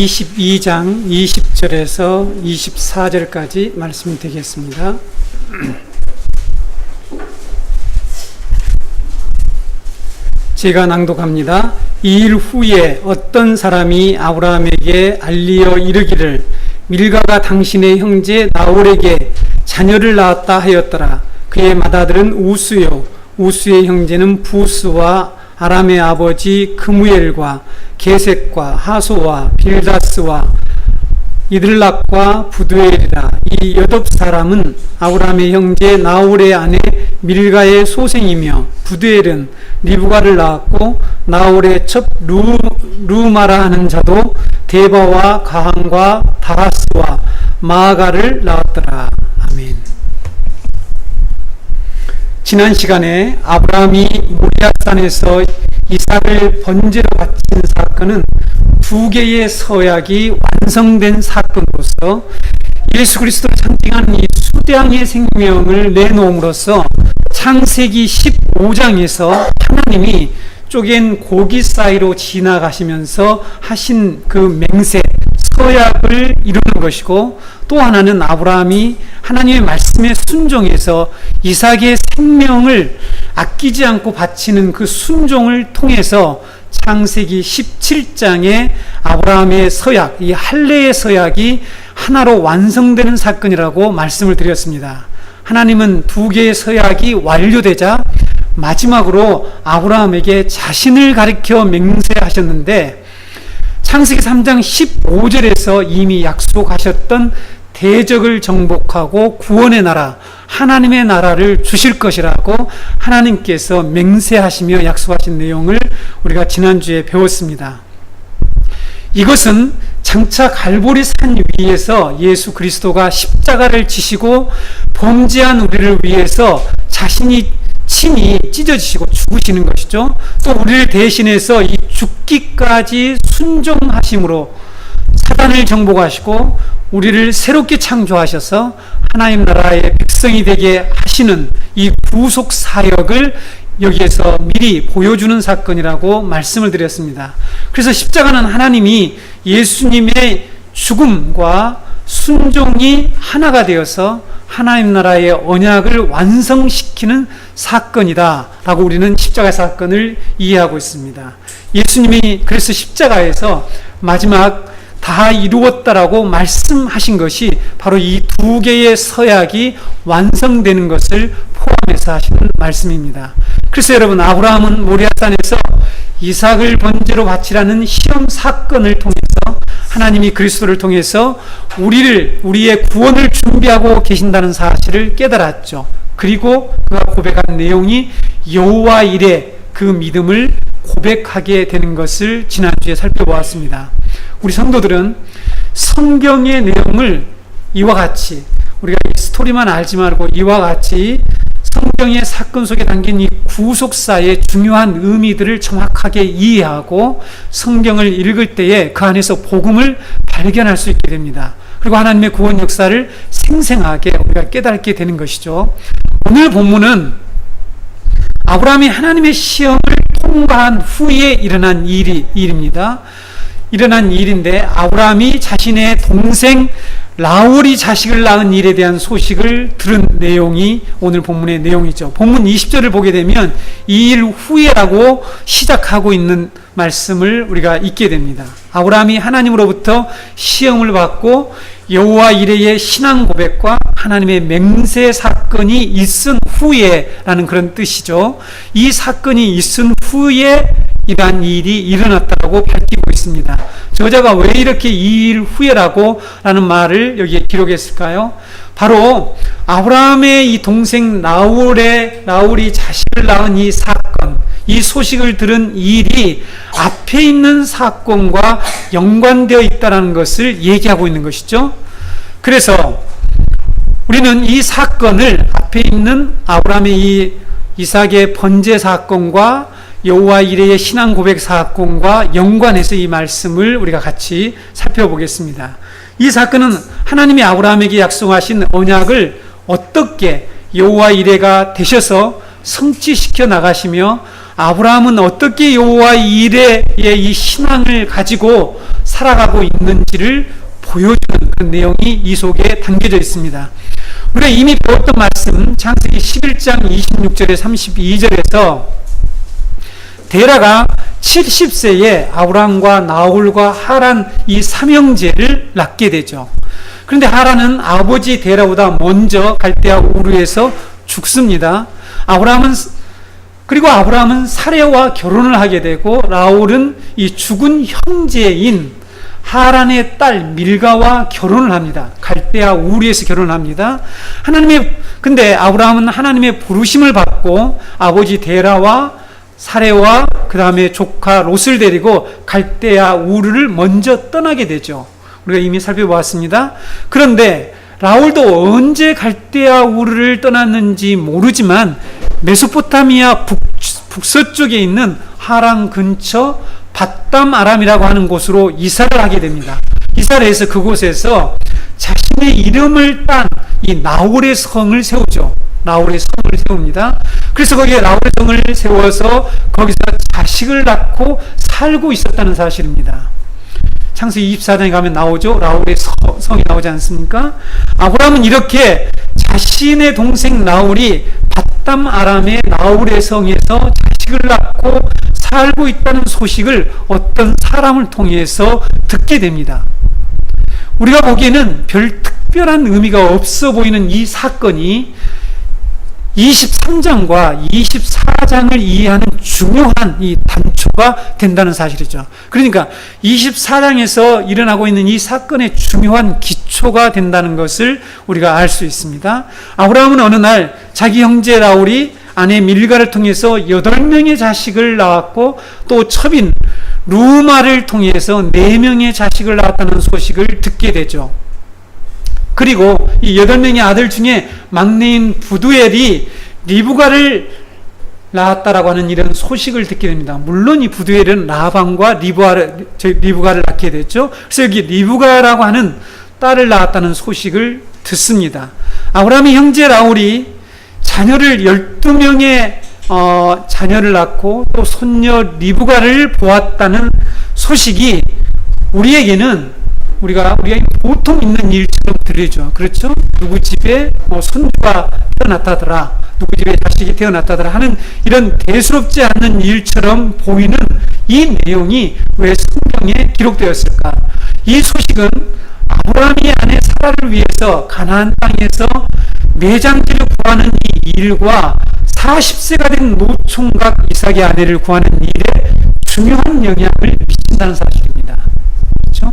22장 20절에서 24절까지 말씀이 되겠습니다. 제가 낭독합니다. 이 일 후에 어떤 사람이 아브라함에게 알리어 이르기를 밀가가 당신의 형제 나홀에게 자녀를 낳았다 하였더라. 그의 맏아들은 우스요 우스의 형제는 부스와 아람의 아버지 그무엘과 게셋과 하소와 빌다스와 이들락과 부두엘이라. 이 8사람은 아브라함의 형제 나홀의 아내 밀가의 소생이며 부두엘은 리브가를 낳았고 나홀의 첩 루마라 하는 자도 데바와 가한과 다하스와 마아가를 낳았더라. 아멘. 지난 시간에 아브라함이 모리아산에서 이삭을 번제로 바친 사건은 2개의 서약이 완성된 사건으로서 예수 그리스도를 상징하는 이 수량의 생명을 내놓음으로써 창세기 15장에서 하나님이 쪼갠 고기 사이로 지나가시면서 하신 그 맹세, 서약을 이루는 것이고, 또 하나는 아브라함이 하나님의 말씀에 순종해서 이삭의 생명을 아끼지 않고 바치는 그 순종을 통해서 창세기 17장에 아브라함의 서약, 이 할례의 서약이 하나로 완성되는 사건이라고 말씀을 드렸습니다. 하나님은 2개의 서약이 완료되자 마지막으로 아브라함에게 자신을 가리켜 맹세하셨는데, 창세기 3장 15절에서 이미 약속하셨던 대적을 정복하고 구원의 나라, 하나님의 나라를 주실 것이라고 하나님께서 맹세하시며 약속하신 내용을 우리가 지난주에 배웠습니다. 이것은 장차 갈보리 산 위에서 예수 그리스도가 십자가를 지시고 범죄한 우리를 위해서 자신이 친히 찢어지시고 죽으시는 것이죠. 또 우리를 대신해서 이 죽기까지 순종하심으로 사단을 정복하시고 우리를 새롭게 창조하셔서 하나님 나라의 백성이 되게 하시는 이 구속 사역을 여기에서 미리 보여주는 사건이라고 말씀을 드렸습니다. 그래서 십자가는 하나님이 예수님의 죽음과 순종이 하나가 되어서 하나님 나라의 언약을 완성시키는 사건이다 라고 우리는 십자가 사건을 이해하고 있습니다. 예수님이 그래서 십자가에서 마지막 다 이루었다라고 말씀하신 것이 바로 이 2개의 서약이 완성되는 것을 포함해서 하시는 말씀입니다. 그래서 여러분, 아브라함은 모리아산에서 이삭을 번제로 바치라는 시험 사건을 통해서 하나님이 그리스도를 통해서 우리의 구원을 준비하고 계신다는 사실을 깨달았죠. 그리고 그가 고백한 내용이 여호와 이레, 그 믿음을 고백하게 되는 것을 지난주에 살펴보았습니다. 우리 성도들은 성경의 내용을 이와 같이, 우리가 이 스토리만 알지 말고 이와 같이 성경의 사건 속에 담긴 이 구속사의 중요한 의미들을 정확하게 이해하고 성경을 읽을 때에 그 안에서 복음을 발견할 수 있게 됩니다. 그리고 하나님의 구원 역사를 생생하게 우리가 깨닫게 되는 것이죠. 오늘 본문은 아브라함이 하나님의 시험을 통과한 후에 일어난 일입니다. 일어난 일인데, 아브라함이 자신의 동생 라울이 자식을 낳은 일에 대한 소식을 들은 내용이 오늘 본문의 내용이죠. 본문 20절을 보게 되면 이 일 후에라고 시작하고 있는 말씀을 우리가 읽게 됩니다. 아브라함이 하나님으로부터 시험을 받고 여호와 이레의 신앙 고백과 하나님의 맹세 사건이 있은 후에라는 그런 뜻이죠. 이 사건이 있은 후에 이러한 일이 일어났다고 밝히고 있습니다. 저자가 왜 이렇게 이 일 후에라고 라는 말을 여기에 기록했을까요? 바로 아브라함의 이 동생 라울이 자식을 낳은 이 사건, 이 소식을 들은 일이 앞에 있는 사건과 연관되어 있다는 것을 얘기하고 있는 것이죠. 그래서 우리는 이 사건을 앞에 있는 아브라함의 이 이삭의 번제 사건과 여호와 이레의 신앙 고백 사건과 연관해서 이 말씀을 우리가 같이 살펴보겠습니다. 이 사건은 하나님이 아브라함에게 약속하신 언약을 어떻게 여호와 이레가 되셔서 성취시켜 나가시며 아브라함은 어떻게 여호와의 일에 이 신앙을 가지고 살아가고 있는지를 보여주는 그런 내용이 이 속에 담겨져 있습니다. 우리가 이미 배웠던 말씀 창세기 11장 26절에 32절에서 데라가 70세에 아브라함과 나홀과 하란 이 삼형제를 낳게 되죠. 그런데 하란은 아버지 데라보다 먼저 갈대아 우르에서 죽습니다. 그리고 아브라함은 사레와 결혼을 하게 되고 라울은 이 죽은 형제인 하란의 딸 밀가와 결혼을 합니다. 갈대아 우르에서 결혼을 합니다. 근데 아브라함은 하나님의 부르심을 받고 아버지 데라와 사레와 그 다음에 조카 롯을 데리고 갈대아 우르를 먼저 떠나게 되죠. 우리가 이미 살펴보았습니다. 그런데 라울도 언제 갈대아 우르를 떠났는지 모르지만 메소포타미아 북서쪽에 있는 하란 근처 밧담 아람이라고 하는 곳으로 이사를 하게 됩니다. 이사를 해서 그곳에서 자신의 이름을 딴 이 나홀의 성을 세우죠. 나홀의 성을 세웁니다. 그래서 거기에 나홀의 성을 세워서 거기서 자식을 낳고 살고 있었다는 사실입니다. 창세기 24장에 가면 나오죠. 라울의 성이 나오지 않습니까? 아브라함은 이렇게 자신의 동생 나홀이 밧담 아람의 나홀의 성에서 자식을 낳고 살고 있다는 소식을 어떤 사람을 통해서 듣게 됩니다. 우리가 보기에는 별 특별한 의미가 없어 보이는 이 사건이 23장과 24장을 이해하는 중요한 이 단초가 된다는 사실이죠. 그러니까 24장에서 일어나고 있는 이 사건의 중요한 기초가 된다는 것을 우리가 알 수 있습니다. 아브라함은 어느 날 자기 형제 라울이 아내 밀가를 통해서 8명의 자식을 낳았고 또 첩인 루마를 통해서 4명의 자식을 낳았다는 소식을 듣게 되죠. 그리고 이 8명의 아들 중에 막내인 부두엘이 리브가를 낳았다라고 하는 이런 소식을 듣게 됩니다. 물론 이 부두엘은 라반과 리브가를 낳게 됐죠. 그래서 여기 리브가라고 하는 딸을 낳았다는 소식을 듣습니다. 아브라함의 형제 라울이 자녀를 12명의 자녀를 낳고 또 손녀 리브가를 보았다는 소식이 우리에게는 우리가 보통 있는 일처럼 들리죠. 그렇죠? 누구 집에 손주가 태어났다더라, 누구 집에 자식이 태어났다더라 하는 이런 대수롭지 않는 일처럼 보이는 이 내용이 왜 성경에 기록되었을까? 이 소식은 아브라함이 아내 사라를 위해서 가나안 땅에서 매장지를 구하는 이 일과 40세가 된 노총각 이삭의 아내를 구하는 일에 중요한 영향을 미친다는 사실입니다. 그렇죠?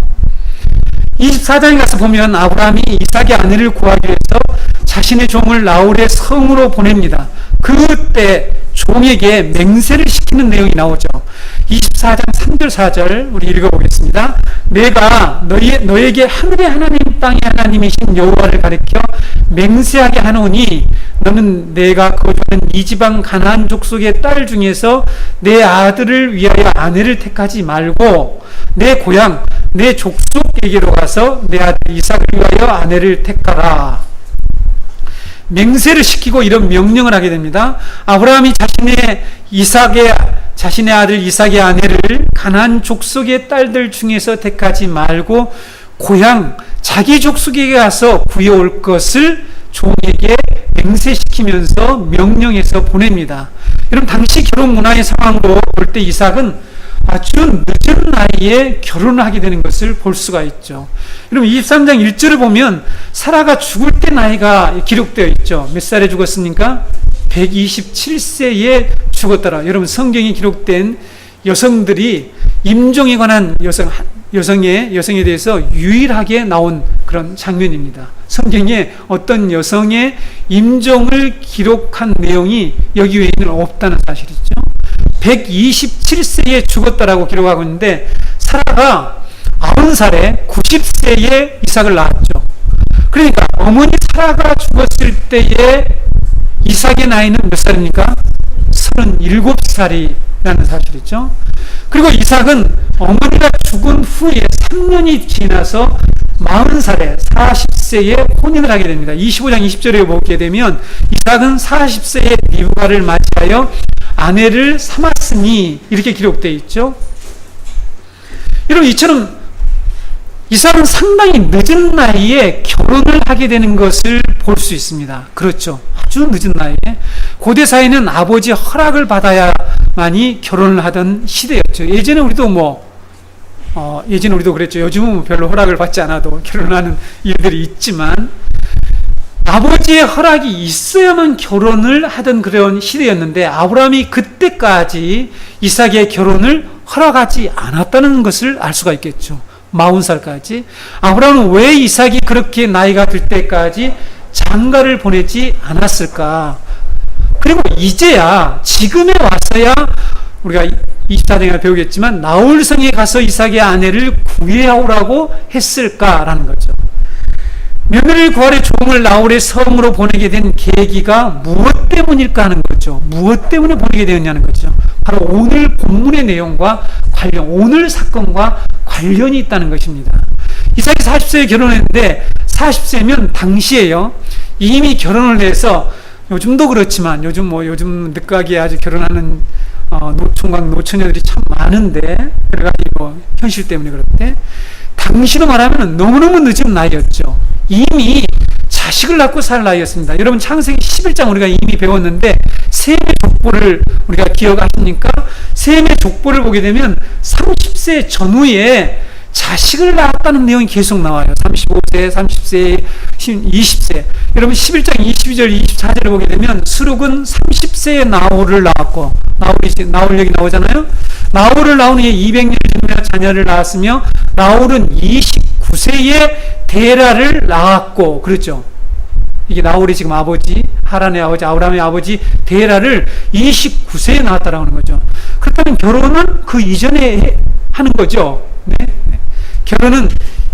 24장에 가서 보면 아브라함이 이삭의 아내를 구하기 위해서 자신의 종을 나홀의 성으로 보냅니다. 그때 종에게 맹세를 시키는 내용이 나오죠. 24장 3절 4절 우리 읽어보겠습니다. 내가 너에게 하늘의 하나님 땅의 하나님이신 여호와를 가리켜 맹세하게 하노니 너는 내가 거주하는 이 지방 가나안 족속의 딸 중에서 내 아들을 위하여 아내를 택하지 말고 내 고향 내 족속에게로 가서 내 아들 이삭을 위하여 아내를 택하라. 맹세를 시키고 이런 명령을 하게 됩니다. 아브라함이 자신의 아들 이삭의 아내를 가나안 족속의 딸들 중에서 택하지 말고 고향 자기 족속에게 가서 구해올 것을 종에게 맹세시키면서 명령해서 보냅니다. 여러분 당시 결혼 문화의 상황으로 볼 때 이삭은 아주 늦은 나이에 결혼을 하게 되는 것을 볼 수가 있죠. 여러분 23장 1절을 보면 사라가 죽을 때 나이가 기록되어 있죠. 몇 살에 죽었습니까? 127세에 죽었더라. 여러분 성경에 기록된 여성들이 임종에 관한 여성에 대해서 유일하게 나온 그런 장면입니다. 성경에 어떤 여성의 임종을 기록한 내용이 여기 외에는 없다는 사실이죠. 127세에 죽었다라고 기록하고 있는데 사라가 90살에 90세에 이삭을 낳았죠. 그러니까 어머니 사라가 죽었을 때에 이삭의 나이는 몇 살입니까? 37살이라는 사실이죠. 그리고 이삭은 어머니가 죽은 후에 3년이 지나서 40살에 40 40세에 혼인을 하게 됩니다. 25장 20절에 보게 되면 이삭은 40세에 리브가를 맞이하여 아내를 삼았으니 이렇게 기록되어 있죠. 여러분, 이처럼 이삭은 상당히 늦은 나이에 결혼을 하게 되는 것을 볼 수 있습니다. 그렇죠. 아주 늦은 나이에. 고대 사회는 아버지 허락을 받아야만이 결혼을 하던 시대였죠. 예전에 우리도 예전에 우리도 그랬죠. 요즘은 별로 허락을 받지 않아도 결혼하는 일들이 있지만 아버지의 허락이 있어야만 결혼을 하던 그런 시대였는데 아브라함이 그때까지 이삭의 결혼을 허락하지 않았다는 것을 알 수가 있겠죠. 40살까지. 아브라함은 왜 이삭이 그렇게 나이가 들 때까지 장가를 보내지 않았을까? 그리고 이제야 지금에 와서야 우리가 24장에 배우겠지만 나홀성에 가서 이삭의 아내를 구해오라고 했을까라는 거죠. 며느리를 구하려 종을 나홀의 섬으로 보내게 된 계기가 무엇 때문일까 하는 거죠. 무엇 때문에 보내게 되었냐는 거죠. 바로 오늘 본문의 내용과 오늘 사건과 관련이 있다는 것입니다. 이삭이 40세에 결혼했는데 40세면 당시에요. 이미 결혼을 해서 요즘도 그렇지만 요즘 늦가기에 아주 결혼하는 노총각 노처녀들이 참 많은데 여러 가지 현실 때문에 그런데 당시로 말하면 너무너무 늦은 나이였죠. 이미 자식을 낳고 살 나이였습니다. 여러분 창세기 11장 우리가 이미 배웠는데 셈의 족보를 우리가 기억하십니까? 셈의 족보를 보게 되면 30세 전후에 자식을 낳았다는 내용이 계속 나와요. 35세, 30세, 20세. 여러분 11장 22절, 24절을 보게 되면 수룩은 30세에 나홀을 낳았고 나홀력이 나오잖아요. 나홀을 낳은 후에 200년을 지나며 자녀를 낳았으며 나홀은 29세에 데라를 낳았고 그렇죠. 이게 나홀이 지금 아버지, 하란의 아버지, 아브라함의 아버지 데라를 29세에 낳았다라고 하는 거죠. 그렇다면 결혼은 그 이전에 하는 거죠. 네? 결혼은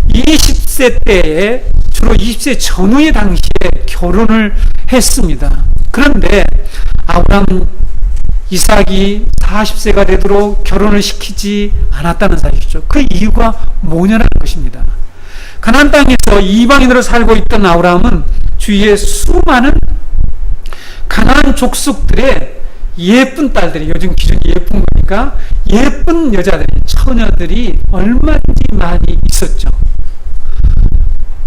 20세 때에 주로 20세 전후의 당시에 결혼을 했습니다. 그런데 아브라함 이삭이 40세가 되도록 결혼을 시키지 않았다는 사실이죠. 그 이유가 뭐냐는 것입니다. 가나안 땅에서 이방인으로 살고 있던 아브라함은 주위에 수많은 가나안 족속들의 예쁜 딸들이, 요즘 기준이 예쁜 거니까 예쁜 여자들이, 처녀들이 얼마든지 많이 있었죠.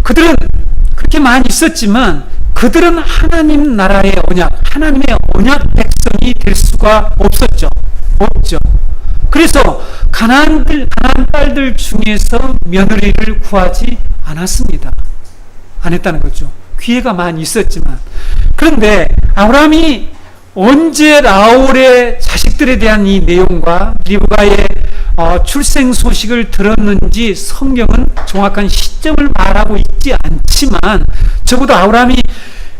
그들은 그렇게 많이 있었지만 그들은 하나님 나라의 언약, 하나님의 언약 백성이 될 수가 없었죠. 그래서 가나안 딸들 중에서 며느리를 구하지 않았습니다. 안 했다는 거죠. 기회가 많이 있었지만. 그런데 아브라함이 언제 라홀의 자식들에 대한 이 내용과 리브가의 출생 소식을 들었는지 성경은 정확한 시점을 말하고 있지 않지만 적어도 아브라함이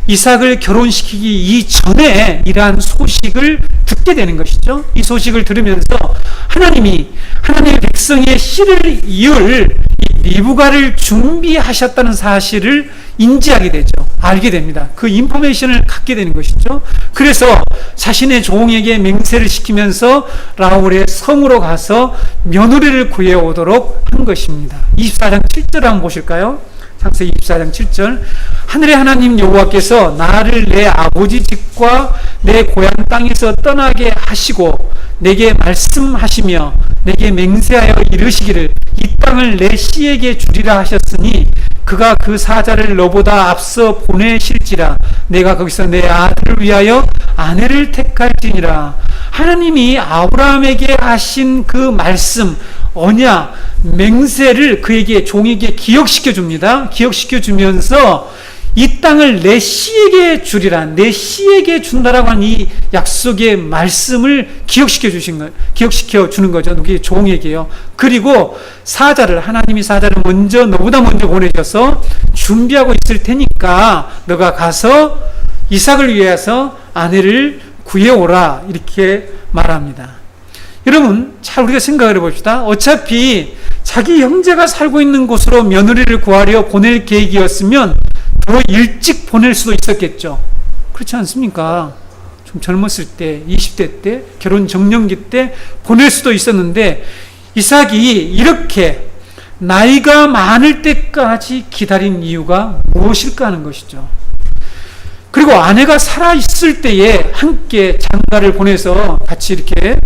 이삭을 결혼시키기 이전에 이러한 소식을 듣게 되는 것이죠. 이 소식을 들으면서 하나님의 백성의 씨를 이을 이 리브가를 준비하셨다는 사실을 인지하게 되죠. 알게 됩니다. 그 인포메이션을 갖게 되는 것이죠. 그래서 자신의 종에게 맹세를 시키면서 라홀의 성으로 가서 며느리를 구해오도록 한 것입니다. 24장 7절 한번 보실까요? 창세기 24장 7절. 하늘의 하나님 여호와께서 나를 내 아버지 집과 내 고향 땅에서 떠나게 하시고 내게 말씀하시며 내게 맹세하여 이르시기를 이 땅을 내 씨에게 주리라 하셨으니 그가 그 사자를 너보다 앞서 보내실지라 내가 거기서 내 아들을 위하여 아내를 택할지니라. 하나님이 아브라함에게 하신 그 말씀, 언약, 맹세를 그에게, 종에게 기억시켜 줍니다. 기억시켜 주면서 이 땅을 내 씨에게 주리라, 내 씨에게 준다라고 하는 이 약속의 말씀을 기억시켜 주는 거죠. 누구의 종에게요. 그리고 하나님이 사자를 너보다 먼저 보내셔서 준비하고 있을 테니까 너가 가서 이삭을 위해서 아내를 구해오라, 이렇게 말합니다. 여러분, 잘 우리가 생각을 해봅시다. 어차피 자기 형제가 살고 있는 곳으로 며느리를 구하려 보낼 계획이었으면 더 일찍 보낼 수도 있었겠죠. 그렇지 않습니까? 좀 젊었을 때, 20대 때, 결혼 정년기 때 보낼 수도 있었는데 이삭이 이렇게 나이가 많을 때까지 기다린 이유가 무엇일까 하는 것이죠. 그리고 아내가 살아있을 때에 함께 장가를 보내서 같이 이렇게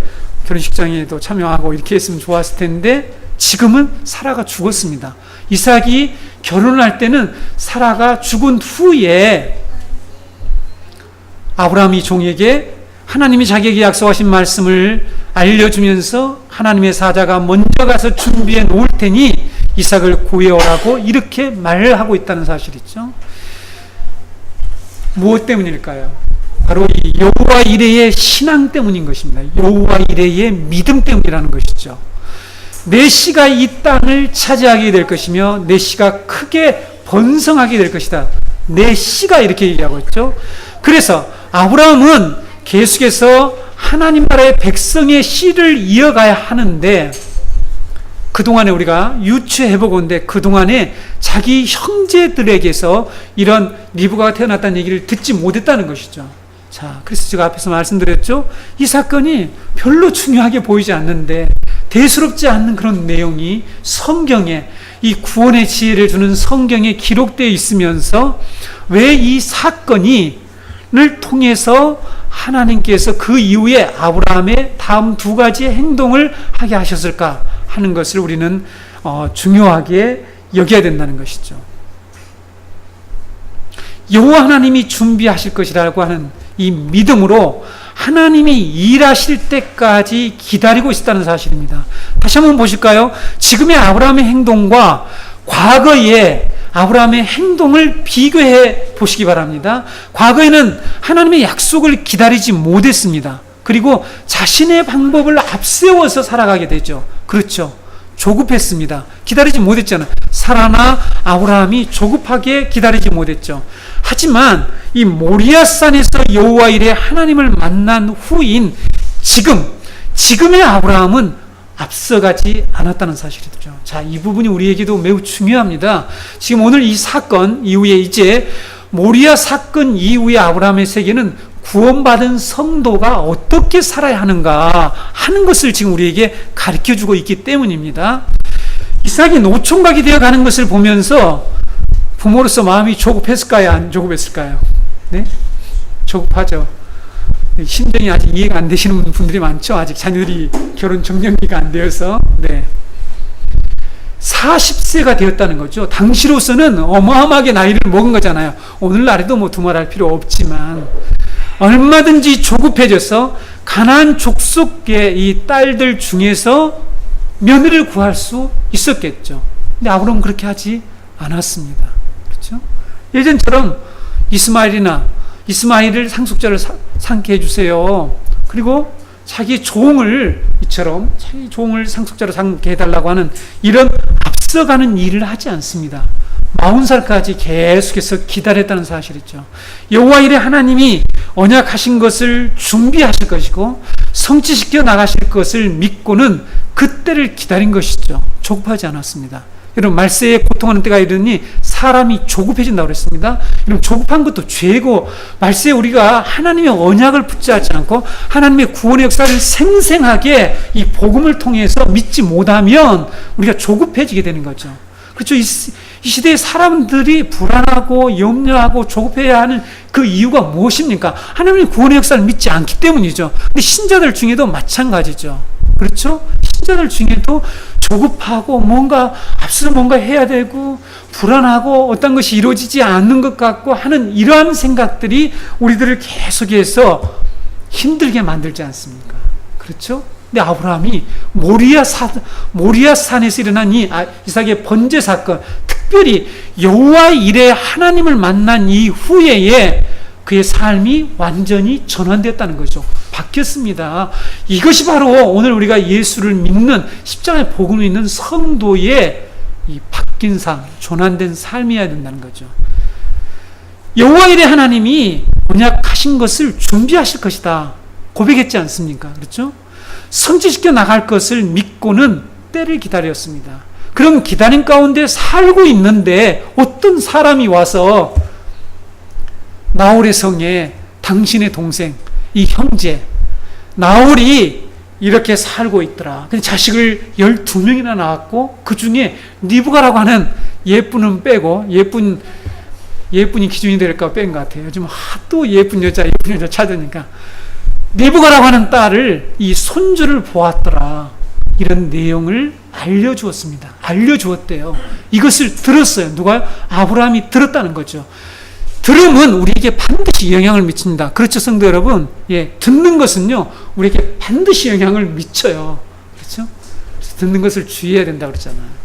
결혼식장에도 참여하고 이렇게 했으면 좋았을 텐데 지금은 사라가 죽었습니다. 이삭이 결혼할 때는 사라가 죽은 후에 아브라함이 종에게 하나님이 자기에게 약속하신 말씀을 알려주면서 하나님의 사자가 먼저 가서 준비해 놓을 테니 이삭을 구해오라고 이렇게 말을 하고 있다는 사실이죠. 무엇 때문일까요? 바로 이 여호와 이레의 신앙 때문인 것입니다. 여호와 이레의 믿음 때문이라는 것이죠. 내 씨가 이 땅을 차지하게 될 것이며 내 씨가 크게 번성하게 될 것이다. 내 씨가 이렇게 얘기하고 있죠. 그래서 아브라함은 계속해서 하나님 나라의 백성의 씨를 이어가야 하는데 그동안에 우리가 유추해보건대 그동안에 자기 형제들에게서 이런 리브가가 태어났다는 얘기를 듣지 못했다는 것이죠. 자, 그래서 제가 앞에서 말씀드렸죠. 이 사건이 별로 중요하게 보이지 않는데 대수롭지 않는 그런 내용이 성경에 이 구원의 지혜를 주는 성경에 기록되어 있으면서 왜 이 사건을 통해서 하나님께서 그 이후에 아브라함의 다음 두 가지의 행동을 하게 하셨을까 하는 것을 우리는 중요하게 여겨야 된다는 것이죠. 여호와 하나님이 준비하실 것이라고 하는 이 믿음으로 하나님이 일하실 때까지 기다리고 있었다는 사실입니다. 다시 한번 보실까요? 지금의 아브라함의 행동과 과거의 아브라함의 행동을 비교해 보시기 바랍니다. 과거에는 하나님의 약속을 기다리지 못했습니다. 그리고 자신의 방법을 앞세워서 살아가게 되죠. 그렇죠. 조급했습니다. 기다리지 못했잖아요. 사라나 아브라함이 조급하게 기다리지 못했죠. 하지만 이 모리아산에서 여호와 이레 하나님을 만난 후인 지금의 아브라함은 앞서가지 않았다는 사실이죠. 자, 이 부분이 우리에게도 매우 중요합니다. 지금 오늘 이 사건 이후에 이제 모리아 사건 이후에 아브라함의 세계는 구원받은 성도가 어떻게 살아야 하는가 하는 것을 지금 우리에게 가르쳐주고 있기 때문입니다. 이삭이 노총각이 되어가는 것을 보면서 부모로서 마음이 조급했을까요? 안 조급했을까요? 네? 조급하죠. 심정이 아직 이해가 안 되시는 분들이 많죠. 아직 자녀들이 결혼 적령기가 안 되어서. 네. 40세가 되었다는 거죠. 당시로서는 어마어마하게 나이를 먹은 거잖아요. 오늘날에도 뭐 두말할 필요 없지만 얼마든지 조급해져서 가나안 족속의 이 딸들 중에서 며느리를 구할 수 있었겠죠. 근데 아브라함은 그렇게 하지 않았습니다. 그렇죠? 예전처럼 이스마엘을 상속자를 삼게 해주세요. 그리고 자기 종을 상속자로 삼게 해달라고 하는 이런 앞서가는 일을 하지 않습니다. 40살까지 계속해서 기다렸다는 사실이죠. 여호와 이레 하나님이 언약하신 것을 준비하실 것이고 성취시켜 나가실 것을 믿고는 그때를 기다린 것이죠. 조급하지 않았습니다. 여러분, 말세에 고통하는 때가 이르니 사람이 조급해진다고 그랬습니다. 여러분, 조급한 것도 죄고, 말세에 우리가 하나님의 언약을 붙잡지 않고 하나님의 구원의 역사를 생생하게 이 복음을 통해서 믿지 못하면 우리가 조급해지게 되는 거죠. 그렇죠? 이 시대의 사람들이 불안하고 염려하고 조급해야 하는 그 이유가 무엇입니까? 하나님의 구원의 역사를 믿지 않기 때문이죠. 근데 신자들 중에도 마찬가지죠. 그렇죠? 신자들 중에도 조급하고 앞서서 뭔가 해야 되고 불안하고 어떤 것이 이루어지지 않는 것 같고 하는 이러한 생각들이 우리들을 계속해서 힘들게 만들지 않습니까? 그렇죠? 근데 아브라함이 모리아산에서 일어난 이삭의 번제 사건, 특별히 여호와 이레 하나님을 만난 이후에 그의 삶이 완전히 전환되었다는 거죠. 바뀌었습니다. 이것이 바로 오늘 우리가 예수를 믿는 십자가의 복음을 믿는 성도의 이 바뀐 삶, 전환된 삶이어야 된다는 거죠. 여호와 이레 하나님이 언약하신 것을 준비하실 것이다 고백했지 않습니까? 그렇죠? 성취시켜 나갈 것을 믿고는 때를 기다렸습니다. 그럼 기다림 가운데 살고 있는데 어떤 사람이 와서 나홀의 성에 당신의 동생, 이 형제 나홀이 이렇게 살고 있더라. 근데 자식을 12명이나 낳았고 그 중에 리브가라고 하는 예쁜은 빼고 예쁜이 기준이 될까 뺀 것 같아요. 요즘 하도 예쁜 여자 찾으니까 리브가라고 하는 딸을 이 손주를 보았더라. 이런 내용을 알려주었습니다. 알려주었대요. 이것을 들었어요. 누가요? 아브라함이 들었다는 거죠. 들음은 우리에게 반드시 영향을 미칩니다. 그렇죠, 성도 여러분? 예, 듣는 것은요, 우리에게 반드시 영향을 미쳐요. 그렇죠? 그래서 듣는 것을 주의해야 된다 그랬잖아요.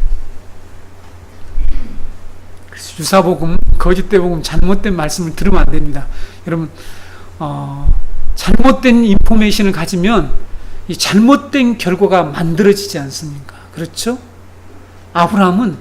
그래서 유사복음, 거짓된 복음, 잘못된 말씀을 들으면 안 됩니다. 여러분, 잘못된 인포메이션을 가지면 이 잘못된 결과가 만들어지지 않습니까? 그렇죠? 아브라함은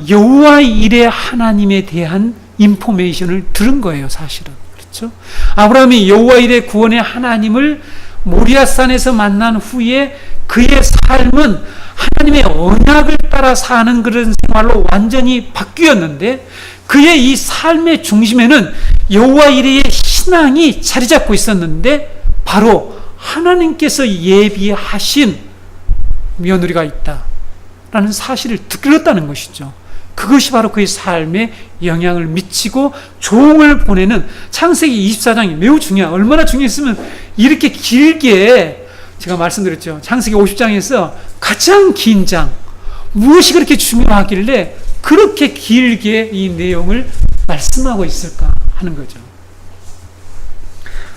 여호와 일의 하나님에 대한 인포메이션을 들은 거예요, 사실은. 그렇죠? 아브라함이 여호와 일의 구원의 하나님을 모리아산에서 만난 후에 그의 삶은 하나님의 언약을 따라 사는 그런 생활로 완전히 바뀌었는데 그의 이 삶의 중심에는 여호와 일의 신앙이 자리 잡고 있었는데 바로 하나님께서 예비하신 며느리가 있다라는 사실을 들었다는 것이죠. 그것이 바로 그의 삶에 영향을 미치고 종을 보내는 창세기 24장이 매우 중요해요. 얼마나 중요했으면 이렇게 길게 제가 말씀드렸죠. 창세기 50장에서 가장 긴 장, 무엇이 그렇게 중요하길래 그렇게 길게 이 내용을 말씀하고 있을까 하는 거죠.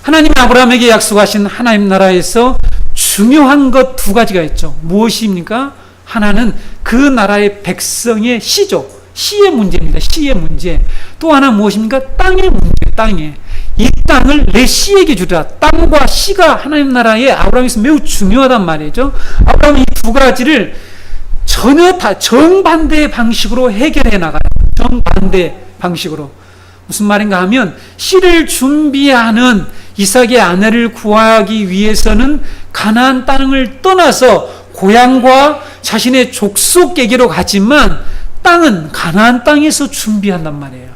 하나님이 아브라함에게 약속하신 하나님 나라에서 중요한 것 두 가지가 있죠. 무엇입니까? 하나는 그 나라의 백성의 시죠. 시의 문제입니다. 시의 문제. 또 하나 무엇입니까? 땅의 문제. 땅에. 이 땅을 내 시에게 주라. 땅과 시가 하나님 나라에 아브라함에서 매우 중요하단 말이죠. 아브라함이 이 두 가지를 전혀 다 정반대의 방식으로 해결해 나가요. 정반대 방식으로. 무슨 말인가 하면 씨를 준비하는 이삭의 아내를 구하기 위해서는 가나안 땅을 떠나서 고향과 자신의 족속에게로 가지만 땅은 가나안 땅에서 준비한단 말이에요.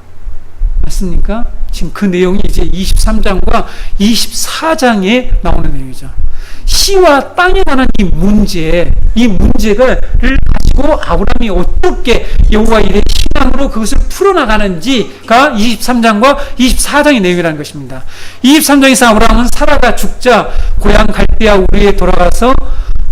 맞습니까? 지금 그 내용이 이제 23장과 24장에 나오는 내용이죠. 시와 땅에 관한 이 문제를 가지고 아브라함이 어떻게 여호와 일의 신앙으로 그것을 풀어나가는지가 23장과 24장의 내용이라는 것입니다. 23장에서 아브라함은 사라가 죽자 고향 갈대아 우리에 돌아가서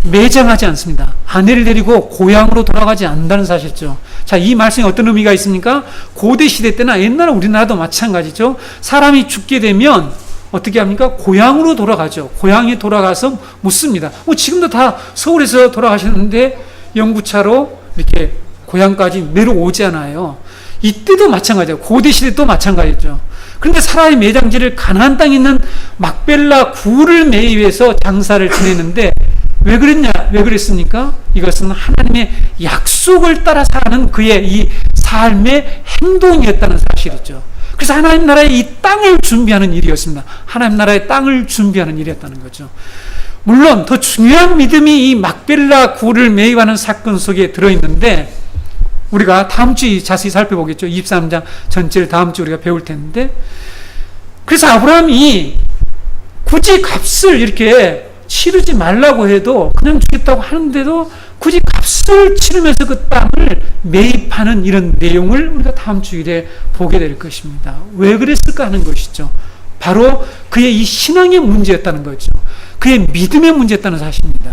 매장하지 않습니다. 아내를 데리고 고향으로 돌아가지 않는다는 사실이죠. 자, 이 말씀이 어떤 의미가 있습니까? 고대 시대 때나 옛날 우리나라도 마찬가지죠. 사람이 죽게 되면 어떻게 합니까? 고향으로 돌아가죠. 고향에 돌아가서 묻습니다. 지금도 다 서울에서 돌아가셨는데 영구차로 이렇게 고향까지 내려오잖아요. 이때도 마찬가지예요. 고대 시대도 마찬가지죠. 그런데 사라의 매장지를 가나안 땅에 있는 막벨라 굴을 매입해서 장사를 지내는데 왜 그랬습니까? 이것은 하나님의 약속을 따라 사는 그의 이 삶의 행동이었다는 사실이죠. 그래서 하나님 나라의 이 땅을 준비하는 일이었습니다. 하나님 나라의 땅을 준비하는 일이었다는 거죠. 물론 더 중요한 믿음이 이 막벨라 굴을 매입하는 사건 속에 들어있는데 우리가 다음 주에 자세히 살펴보겠죠. 23장 전체를 다음 주에 우리가 배울 텐데 그래서 아브라함이 굳이 값을 이렇게 치르지 말라고 해도 그냥 주겠다고 하는데도 굳이 값을 치르면서 그 땅을 매입하는 이런 내용을 우리가 다음 주일에 보게 될 것입니다. 왜 그랬을까 하는 것이죠. 바로 그의 이 신앙의 문제였다는 거죠. 그의 믿음의 문제였다는 사실입니다.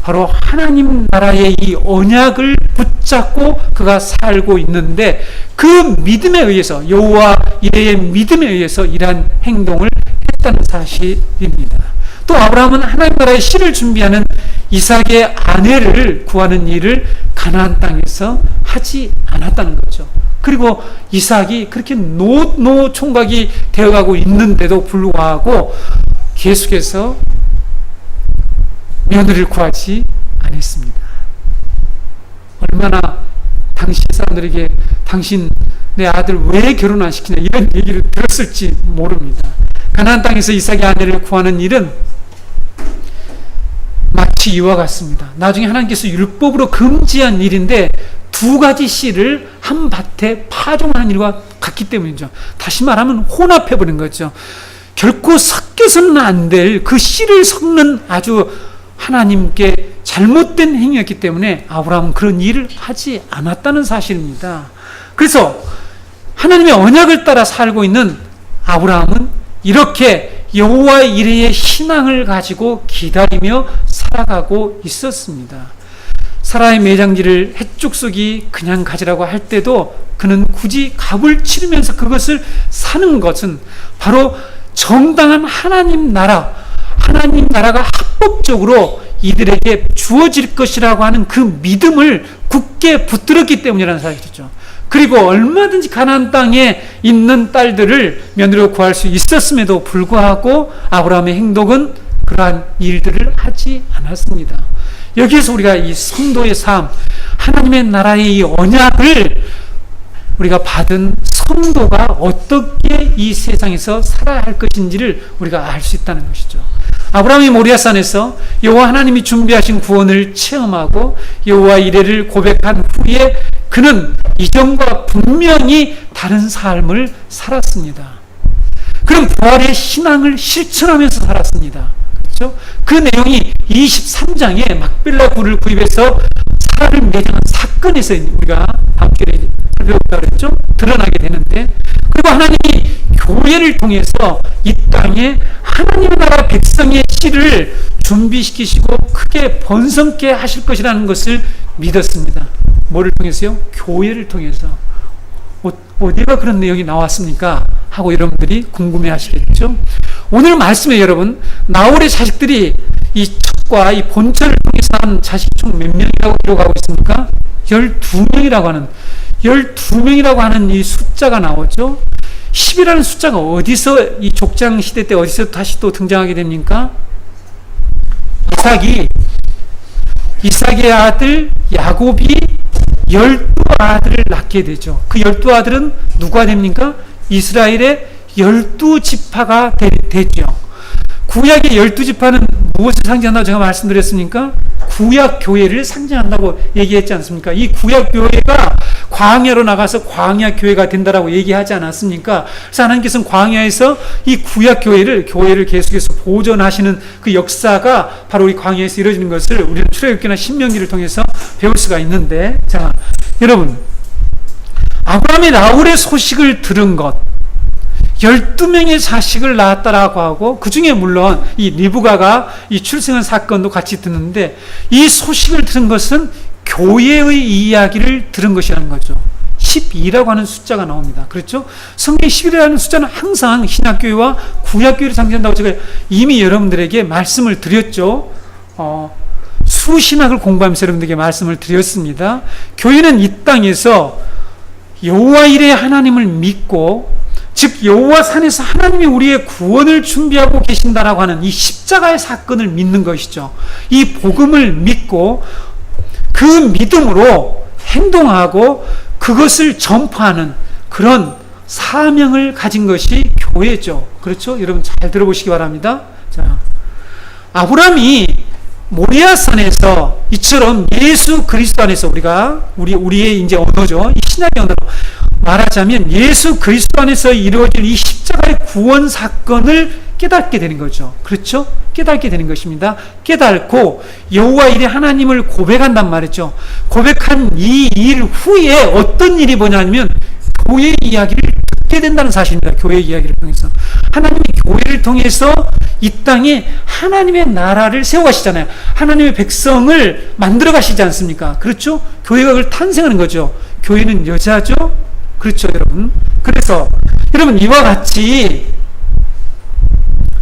바로 하나님 나라의 이 언약을 붙잡고 그가 살고 있는데 그 믿음에 의해서 여호와 이레의 믿음에 의해서 이러한 행동을 했다는 사실입니다. 또 아브라함은 하나님 나라의 씨를 준비하는 이삭의 아내를 구하는 일을 가나안 땅에서 하지 않았다는 거죠. 그리고 이삭이 그렇게 노총각이 되어가고 있는데도 불구하고 계속해서 며느리를 구하지 않았습니다. 얼마나 당시 사람들에게 당신 내 아들 왜 결혼 안 시키냐 이런 얘기를 들었을지 모릅니다. 가나안 땅에서 이삭의 아내를 구하는 일은 마치 이와 같습니다. 나중에 하나님께서 율법으로 금지한 일인데 두 가지 씨를 한 밭에 파종하는 일과 같기 때문이죠. 다시 말하면 혼합해버린 거죠. 결코 섞여서는 안 될 그 씨를 섞는 아주 하나님께 잘못된 행위였기 때문에 아브라함은 그런 일을 하지 않았다는 사실입니다. 그래서 하나님의 언약을 따라 살고 있는 아브라함은 이렇게 여호와 이레의 신앙을 가지고 기다리며 살아가고 있었습니다. 사라의 매장지를 햇죽석이 그냥 가지라고 할 때도 그는 굳이 값을 치르면서 그것을 사는 것은 바로 정당한 하나님 나라가 합법적으로 이들에게 주어질 것이라고 하는 그 믿음을 굳게 붙들었기 때문이라는 사실이죠. 그리고 얼마든지 가나안 땅에 있는 딸들을 며느리로 구할 수 있었음에도 불구하고 아브라함의 행동은 그러한 일들을 하지 않았습니다. 여기에서 우리가 이 성도의 삶, 하나님의 나라의 이 언약을 우리가 받은 성도가 어떻게 이 세상에서 살아야 할 것인지를 우리가 알 수 있다는 것이죠. 아브라함이 모리아산에서 여호와 하나님이 준비하신 구원을 체험하고 여호와 이레를 고백한 후에 그는 이전과 분명히 다른 삶을 살았습니다. 그런 부활의 신앙을 실천하면서 살았습니다. 그렇죠? 그 내용이 23장에 막벨라 굴을 구입해서 사라를 매장한 사건에서 우리가 다음 주에 살펴보자 그랬죠? 드러나게 되는데, 그리고 하나님이 교회를 통해서 이 땅에 하나님 나라 백성의 씨를 준비시키시고 크게 번성케 하실 것이라는 것을 믿었습니다. 뭐를 통해서요? 교회를 통해서. 어디가 그런 내용이 나왔습니까? 하고 여러분들이 궁금해 하시겠죠? 오늘 말씀에 여러분, 나홀의 자식들이 이 첩과 이 본처를 통해서 난 자식 총 몇 명이라고 기록하고 있습니까? 12명이라고 하는 이 숫자가 나오죠? 10이라는 숫자가 어디서 이 족장 시대 때 어디서 다시 또 등장하게 됩니까? 이삭의 아들 야곱이 12아들을 낳게 되죠. 그 12아들은 누가 됩니까? 이스라엘의 12지파가 되죠. 구약의 12지파는 무엇을 상징한다고 제가 말씀드렸습니까? 구약 교회를 상징한다고 얘기했지 않습니까? 이 구약 교회가 광야로 나가서 광야 교회가 된다라고 얘기하지 않았습니까? 그래서 하나님께서는 광야에서 이 구약 교회를 계속해서 보존하시는 그 역사가 바로 이 광야에서 이루어지는 것을 우리는 출애굽기나 신명기를 통해서 배울 수가 있는데, 자, 여러분, 아브라함이 나홀의 소식을 들은 것, 12명의 자식을 낳았다라고 하고, 그 중에 물론 이 리브가가 이 출생한 사건도 같이 듣는데, 이 소식을 들은 것은 교회의 이야기를 들은 것이라는 거죠. 12라고 하는 숫자가 나옵니다. 그렇죠? 성경 11이라는 숫자는 항상 신약교회와 구약교회를 상징한다고 제가 이미 여러분들에게 말씀을 드렸죠. 수신학을 공부하면서 여러분들에게 말씀을 드렸습니다. 교회는 이 땅에서 여호와 이레 하나님을 믿고, 즉 여호와 산에서 하나님이 우리의 구원을 준비하고 계신다라고 하는 이 십자가의 사건을 믿는 것이죠. 이 복음을 믿고 그 믿음으로 행동하고 그것을 전파하는 그런 사명을 가진 것이 교회죠. 그렇죠? 여러분 잘 들어보시기 바랍니다. 자, 아브라함이 모리아산에서 이처럼 예수 그리스도 안에서 우리의 이제 언어죠. 이 신약의 언어로 말하자면 예수 그리스도 안에서 이루어질 이 십자가의 구원 사건을 깨닫게 되는 거죠. 그렇죠? 깨닫게 되는 것입니다. 깨닫고 여호와 이레 하나님을 고백한단 말이죠. 고백한 이 일 후에 어떤 일이 뭐냐면 교회의 이야기를 듣게 된다는 사실입니다. 교회의 이야기를 통해서 하나님이 교회를 통해서 이 땅에 하나님의 나라를 세워가시잖아요. 하나님의 백성을 만들어 가시지 않습니까? 그렇죠? 교회가 그걸 탄생하는 거죠. 교회는 여자죠? 그렇죠, 여러분. 그래서 여러분 이와 같이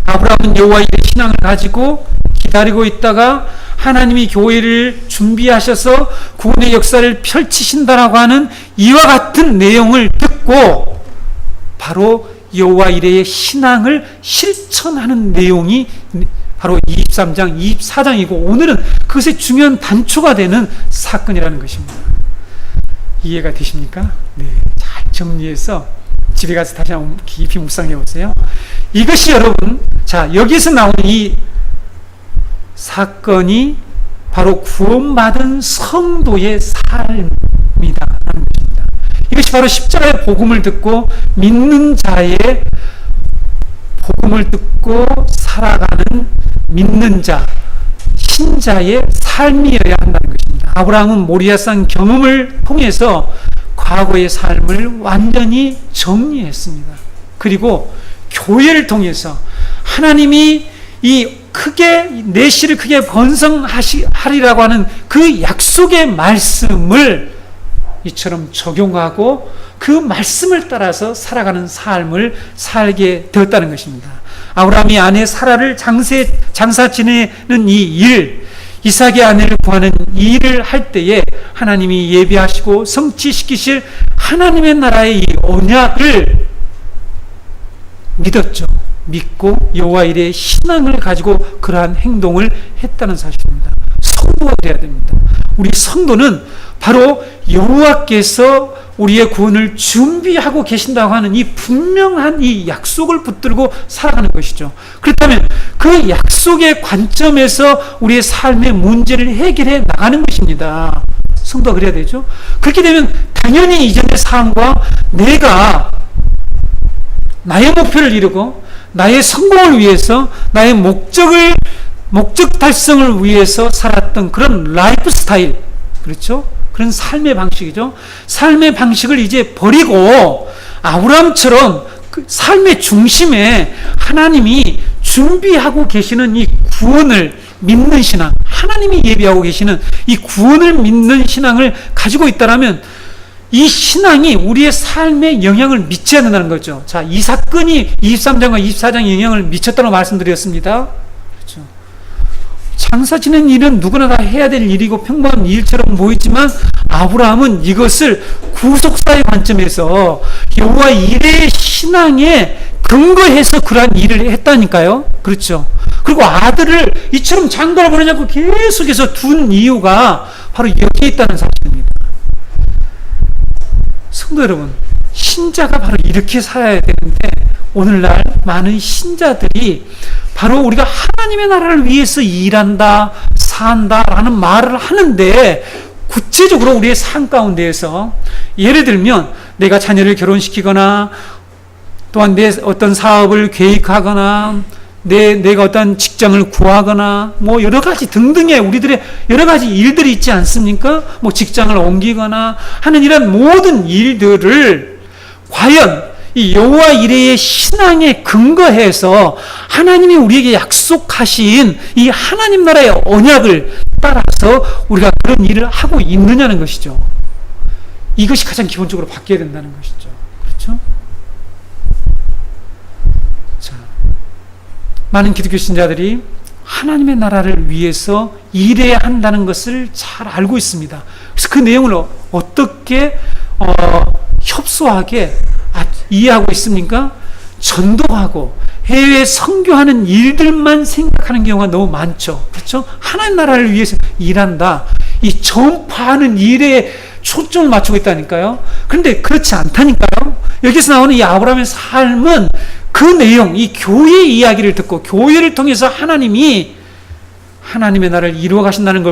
아브라함은 여호와 이레 신앙을 가지고 기다리고 있다가 하나님이 교회를 준비하셔서 구원의 역사를 펼치신다라고 하는 이와 같은 내용을 듣고 바로 여호와 이레의 신앙을 실천하는 내용이 바로 23장, 24장이고 오늘은 그것의 중요한 단초가 되는 사건이라는 것입니다. 이해가 되십니까? 네, 잘 정리해서 집에 가서 다시 한번 깊이 묵상해 보세요. 이것이 여러분, 자, 여기서 나온 이 사건이 바로 구원받은 성도의 삶이다라는 것입니다. 이것이 바로 십자가의 복음을 듣고 믿는 자의 복음을 듣고 살아가는 믿는 자, 신자의 삶이어야 한다는 것입니다. 아브라함은 모리아산 경험을 통해서 과거의 삶을 완전히 정리했습니다. 그리고 교회를 통해서 하나님이 이 크게 내실을 크게 번성하리라고 하는 그 약속의 말씀을 이처럼 적용하고 그 말씀을 따라서 살아가는 삶을 살게 되었다는 것입니다. 아브라함이 아내 사라를 장사 지내는 이 일, 이삭의 아내를 구하는 이 일을 할 때에 하나님이 예비하시고 성취시키실 하나님의 나라의 이 언약을 믿었죠. 믿고 여호와 일에 신앙을 가지고 그러한 행동을 했다는 사실입니다. 성도가 돼야 됩니다. 우리 성도는 바로 여호와께서 우리의 구원을 준비하고 계신다고 하는 이 분명한 이 약속을 붙들고 살아가는 것이죠. 그렇다면 그 약속의 관점에서 우리의 삶의 문제를 해결해 나가는 것입니다. 성도가 그래야 되죠. 그렇게 되면 당연히 이전의 삶과 내가 나의 목표를 이루고 나의 성공을 위해서 나의 목적 달성을 위해서 살았던 그런 라이프 스타일, 그렇죠? 그런 삶의 방식이죠. 삶의 방식을 이제 버리고 아브라함처럼 그 삶의 중심에 하나님이 준비하고 계시는 이 구원을 믿는 신앙, 하나님이 예비하고 계시는 이 구원을 믿는 신앙을 가지고 있다면 이 신앙이 우리의 삶에 영향을 미쳐야 된다는 거죠. 자, 이 사건이 23장과 24장에 영향을 미쳤다고 말씀드렸습니다. 그렇죠. 장사 지내는 일은 누구나 다 해야 될 일이고 평범한 일처럼 보이지만 아브라함은 이것을 구속사의 관점에서 여호와 일의 신앙에 근거해서 그러한 일을 했다니까요. 그렇죠. 그리고 아들을 이처럼 장가를 보내자고 계속해서 둔 이유가 바로 여기에 있다는 사실입니다. 성도 여러분, 신자가 바로 이렇게 살아야 되는데 오늘날 많은 신자들이 바로 우리가 하나님의 나라를 위해서 일한다, 산다라는 말을 하는데 구체적으로 우리의 삶 가운데에서 예를 들면 내가 자녀를 결혼시키거나 또한 내 어떤 사업을 계획하거나 내가 어떤 직장을 구하거나 뭐 여러 가지 등등의 우리들의 여러 가지 일들이 있지 않습니까? 뭐 직장을 옮기거나 하는 이런 모든 일들을 과연 이 여호와 이레의 신앙에 근거해서 하나님이 우리에게 약속하신 이 하나님 나라의 언약을 따라서 우리가 그런 일을 하고 있느냐는 것이죠. 이것이 가장 기본적으로 바뀌어야 된다는 것이죠. 그렇죠? 자, 많은 기독교 신자들이 하나님의 나라를 위해서 일해야 한다는 것을 잘 알고 있습니다. 그래서 그 내용을 어떻게 협소하게 이해하고 있습니까? 전도하고 해외 선교하는 일들만 생각하는 경우가 너무 많죠. 그렇죠? 하나님 나라를 위해서 일한다. 이 전파하는 일에 초점을 맞추고 있다니까요. 그런데 그렇지 않다니까요. 여기서 나오는 이 아브라함의 삶은 그 내용, 이 교회의 이야기를 듣고 교회를 통해서 하나님이 하나님의 나라를 이루어 가신다는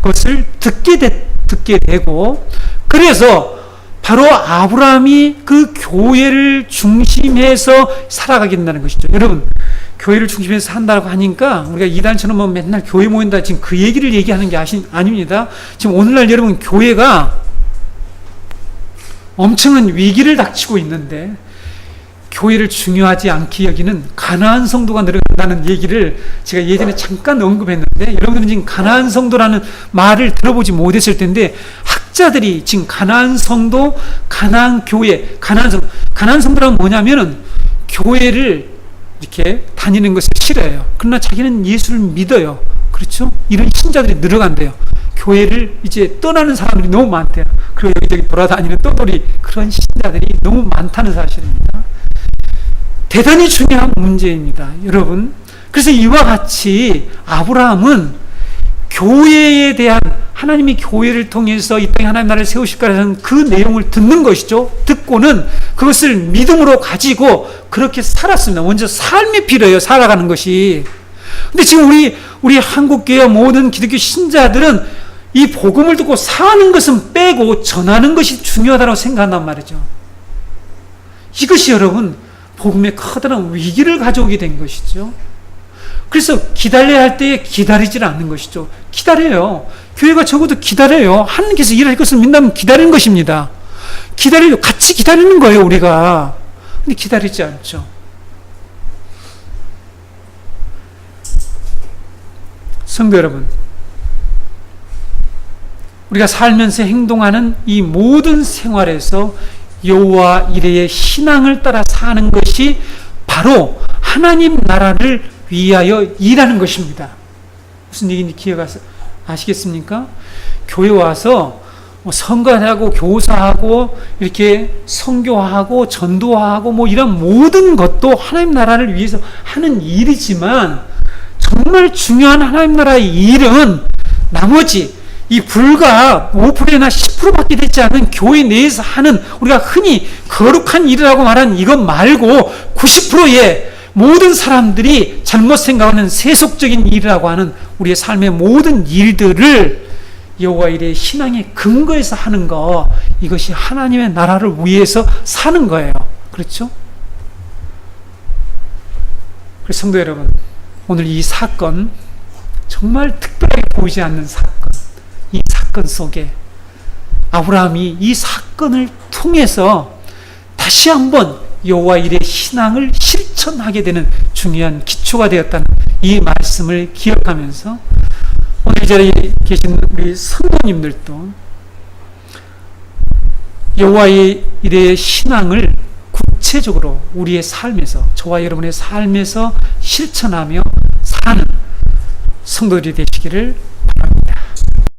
것을 듣게 되고, 그래서 바로 아브라함이 그 교회를 중심해서 살아가게 된다는 것이죠. 여러분, 교회를 중심해서 산다고 하니까 우리가 이단처럼 뭐 맨날 교회 모인다 지금 그 얘기를 얘기하는 게 아닙니다. 지금 오늘날 여러분 교회가 엄청난 위기를 닥치고 있는데 교회를 중요하지 않게 여기는 가나안 성도가 늘어난다는 얘기를 제가 예전에 잠깐 언급했는데, 여러분들은 지금 가나안 성도라는 말을 들어보지 못했을 텐데 학자들이 지금 가나안 성도, 가나안 교회, 가나안 성도란 뭐냐면은 교회를 이렇게 다니는 것을 싫어해요. 그러나 자기는 예수를 믿어요. 그렇죠? 이런 신자들이 늘어간대요. 교회를 이제 떠나는 사람들이 너무 많대요. 그리고 여기저기 돌아다니는 떠돌이, 그런 신자들이 너무 많다는 사실입니다. 대단히 중요한 문제입니다, 여러분. 그래서 이와 같이 아브라함은 교회에 대한, 하나님이 교회를 통해서 이 땅에 하나님 나라를 세우실까라는 그 내용을 듣는 것이죠. 듣고는 그것을 믿음으로 가지고 그렇게 살았습니다. 먼저 삶이 필요해요, 살아가는 것이. 근데 지금 우리 한국교회 모든 기독교 신자들은 이 복음을 듣고 사는 것은 빼고 전하는 것이 중요하다고 생각한단 말이죠. 이것이 여러분 복음의 커다란 위기를 가져오게 된 것이죠. 그래서 기다려야 할 때에 기다리질 않는 것이죠. 기다려요. 교회가 적어도 기다려요. 하나님께서 일할 것을 믿는다면 기다리는 것입니다. 기다리려 같이 기다리는 거예요, 우리가. 근데 기다리지 않죠. 성도 여러분, 우리가 살면서 행동하는 이 모든 생활에서 여호와 이레의 신앙을 따라 사는 것이 바로 하나님 나라를 위하여 일하는 것입니다. 무슨 얘기인지 아시겠습니까? 교회 와서 선거하고 교사하고 이렇게 선교하고 전도하고 이런 모든 것도 하나님 나라를 위해서 하는 일이지만, 정말 중요한 하나님 나라의 일은 나머지 이 불과 5%나 10%밖에 되지 않은 교회 내에서 하는, 우리가 흔히 거룩한 일이라고 말하는 이것 말고 90%의 모든 사람들이 잘못 생각하는 세속적인 일이라고 하는 우리의 삶의 모든 일들을 여호와 이레의 신앙의 근거에서 하는 거, 이것이 하나님의 나라를 위해서 사는 거예요. 그렇죠? 그래서 성도 여러분, 오늘 이 사건, 정말 특별하게 보이지 않는 사건, 이 사건 속에 아브라함이 이 사건을 통해서 다시 한번 여호와 이레의 신앙을 실천하게 되는 중요한 기초가 되었다는 이 말씀을 기억하면서, 오늘 이 자리에 계신 우리 성도님들도 여호와 이레의 신앙을 구체적으로 우리의 삶에서, 저와 여러분의 삶에서 실천하며 사는 성도들이 되시기를